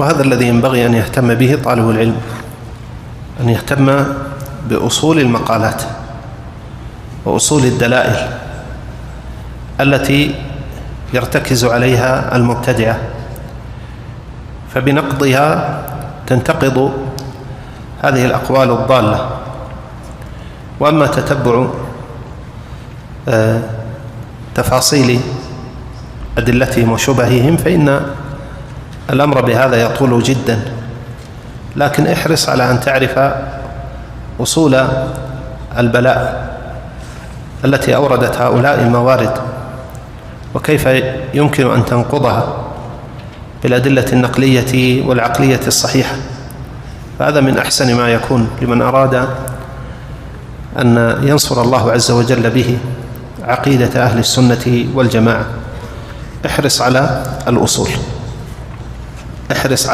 وهذا الذي ينبغي أن يهتم به طالب العلم، أن يهتم بأصول المقالات وأصول الدلائل التي يرتكز عليها المبتدعة، فبنقضها تنتقض هذه الأقوال الضالة. وأما تتبع تفاصيل أدلتهم وشبههم فإن الأمر بهذا يطول جدا، لكن احرص على أن تعرف أصول البلاء التي أوردت هؤلاء الموارد وكيف يمكن أن تنقضها بالأدلة النقلية والعقلية الصحيحة. فهذا من أحسن ما يكون لمن أراد أن ينصر الله عز وجل به عقيدة أهل السنة والجماعة. احرص على الأصول، احرص